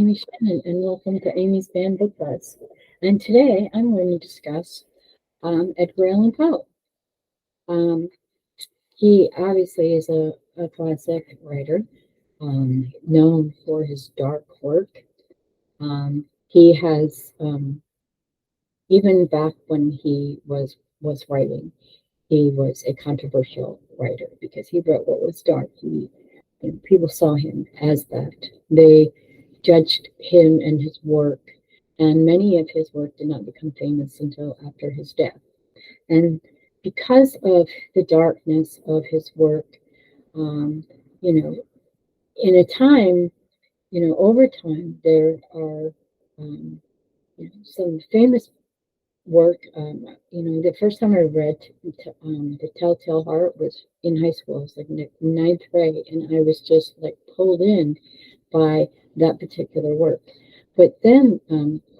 Amy Shannon, and welcome to Amy's Band Book Buzz. And today I'm going to discuss Edgar Allan Poe. Um, he obviously is a classic writer, known for his dark work. He has, even back when he was writing, he was a controversial writer because he wrote what was dark. People saw him as that. They judged him and his work, and many of his work did not become famous until after his death. And because of the darkness of his work, um, you know, in a time, over time, there are some famous work. The first time I read The Telltale Heart was in high school. I was like ninth grade, and I was just like pulled in by that particular work. But then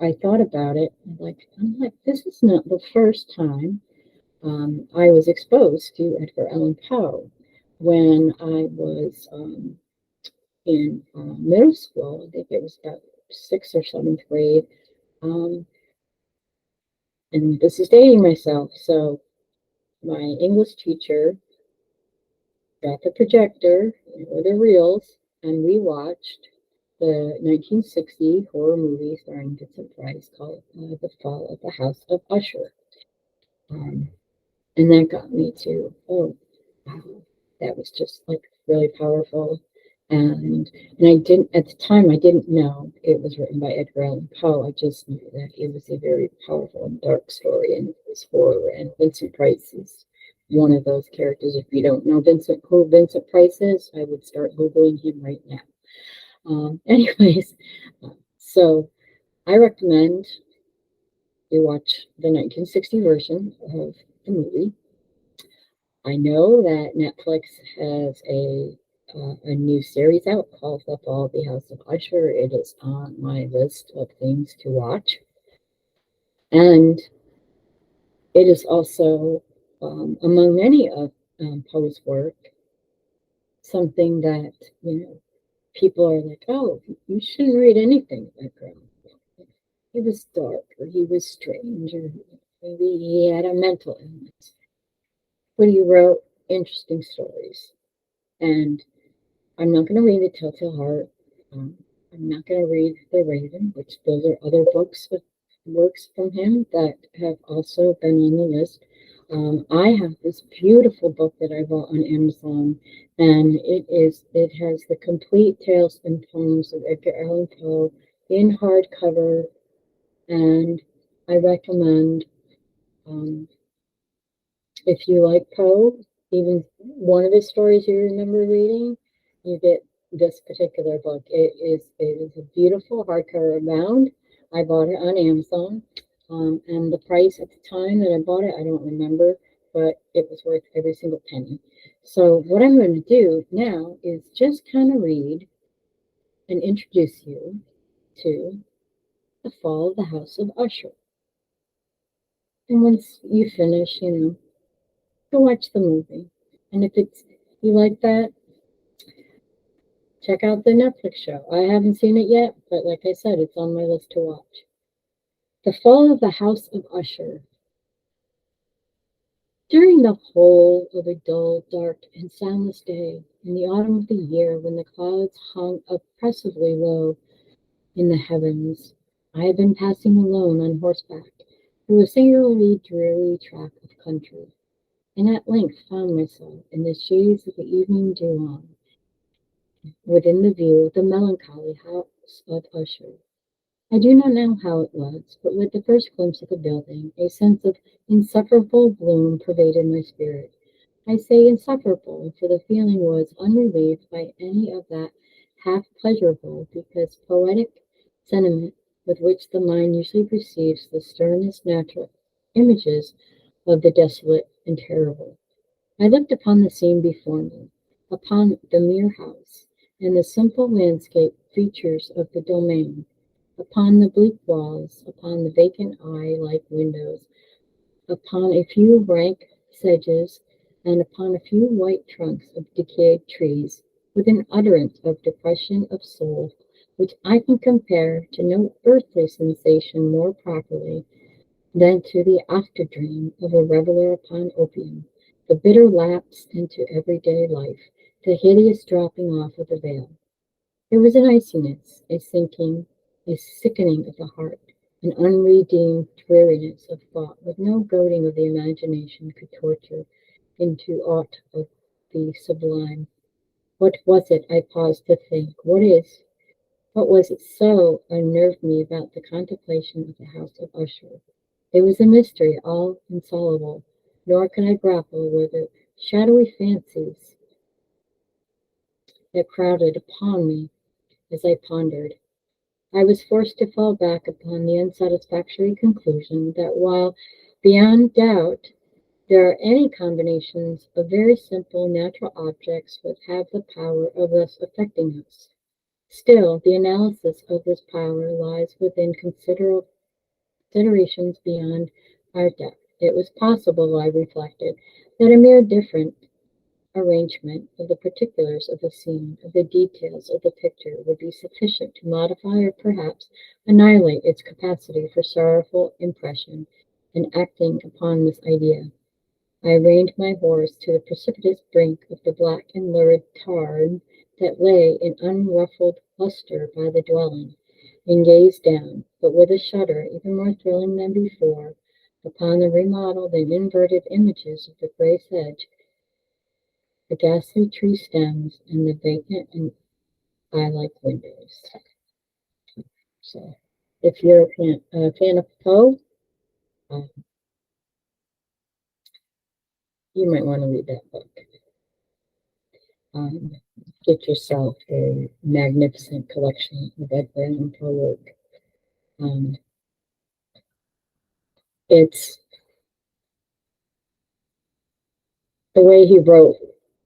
I thought about it. I'm like, this is not the first time I was exposed to Edgar Allan Poe. When I was in middle school, I think it was about sixth or seventh grade, um, and this is dating myself. So my English teacher got the projector or the reels, and we watched the 1960 horror movie starring Vincent Price called The Fall of the House of Usher. Um, and that got me to, oh, wow, that was just like really powerful. And I didn't, at the time, I didn't know it was written by Edgar Allan Poe. I just knew that it was a very powerful and dark story, and it was horror. And Vincent Price is one of those characters. If you don't know who Vincent Price is, I would start Googling him right now. Anyways, so I recommend you watch the 1960 version of the movie. I know that Netflix has a new series out called The Fall of the House of Usher. It is on my list of things to watch. And it is also, among many of Poe's work, something that, people are like, oh, you shouldn't read anything like that. He was dark, or he was strange, or maybe he had a mental illness. But he wrote interesting stories. And I'm not going to read The Telltale Heart. I'm not going to read The Raven, which those are other books with works from him that have also been on the list. I have this beautiful book that I bought on Amazon, and it has the complete tales and poems of Edgar Allan Poe in hardcover, and I recommend, if you like Poe, even one of his stories you remember reading, you get this particular book. It is a beautiful hardcover bound. I bought it on Amazon, and the price at the time that I bought it, I don't remember, but it was worth every single penny. So what I'm going to do now is just kind of read and introduce you to The Fall of the House of Usher. And once you finish, go watch the movie. And if you like that, check out the Netflix show. I haven't seen it yet, but like I said, it's on my list to watch. The Fall of the House of Usher. During the whole of a dull, dark, and soundless day in the autumn of the year, when the clouds hung oppressively low in the heavens, I had been passing alone on horseback through a singularly dreary tract of country, and at length found myself in the shades of the evening dawn, within the view of the melancholy house of Usher. I do not know how it was, but with the first glimpse of the building, a sense of insufferable gloom pervaded my spirit. I say insufferable, for the feeling was unrelieved by any of that half pleasurable, because poetic sentiment with which the mind usually perceives the sternest natural images of the desolate and terrible. I looked upon the scene before me, upon the mere house, and the simple landscape features of the domain, upon the bleak walls, upon the vacant eye-like windows, upon a few rank sedges, and upon a few white trunks of decayed trees, with an utterance of depression of soul which I can compare to no earthly sensation more properly than to the after-dream of a reveller upon opium, the bitter lapse into everyday life, the hideous dropping off of the veil. There was an iciness, a sinking, a sickening of the heart, an unredeemed dreariness of thought, with no goading of the imagination could torture into aught of the sublime. What was it, I paused to think? What was it so unnerved me about the contemplation of the house of Usher? It was a mystery all insoluble, nor can I grapple with the shadowy fancies that crowded upon me as I pondered. I was forced to fall back upon the unsatisfactory conclusion that while beyond doubt there are any combinations of very simple natural objects which have the power of thus affecting us, still the analysis of this power lies within considerations beyond our depth. It was possible, I reflected, that a mere different arrangement of the particulars of the scene, of the details of the picture, would be sufficient to modify or perhaps annihilate its capacity for sorrowful impression, and acting upon this idea, I reined my horse to the precipitous brink of the black and lurid tarn that lay in unruffled lustre by the dwelling, and gazed down, but with a shudder even more thrilling than before, upon the remodelled and inverted images of the grey sedge, the ghastly tree stems, and the vacant and eye-like windows. So, if you're a fan of Poe, um, you might want to read that book. Um, get yourself a magnificent collection of Edgar Allan Poe work. Um, it's the way he wrote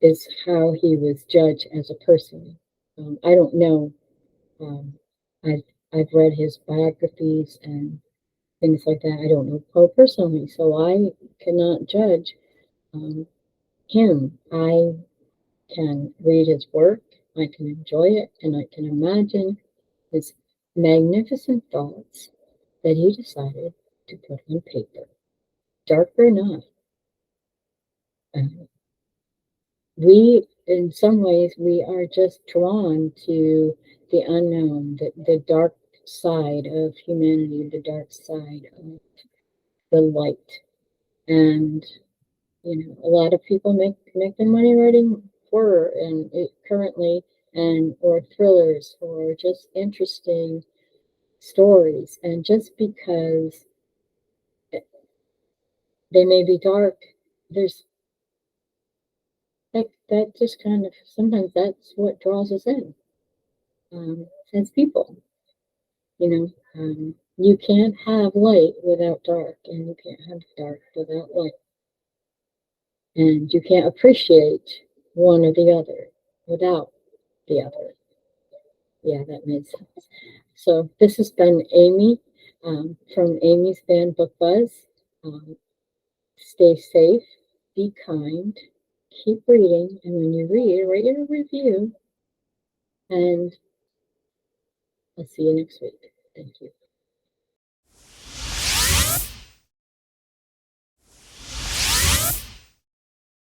is how he was judged as a person. I don't know. Um, I've I've read his biographies and things like that. I don't know Poe personally, so I cannot judge um, him. I can read his work, I can enjoy it, and I can imagine his magnificent thoughts that he decided to put on paper. Dark or not, uh, in some ways, we are just drawn to the unknown, the dark side of humanity, the dark side of the light. And, a lot of people make their money writing horror and currently, and or thrillers, or just interesting stories. And just because they may be dark, there's that just kind of sometimes that's what draws us in as people. You can't have light without dark, and you can't have dark without light, and you can't appreciate one or the other without the other. Yeah, that makes sense. So this has been Amy from Amy's Band Book Buzz. Um, Stay safe, be kind, keep reading, and when you read, write your review, and I'll see you next week. Thank you.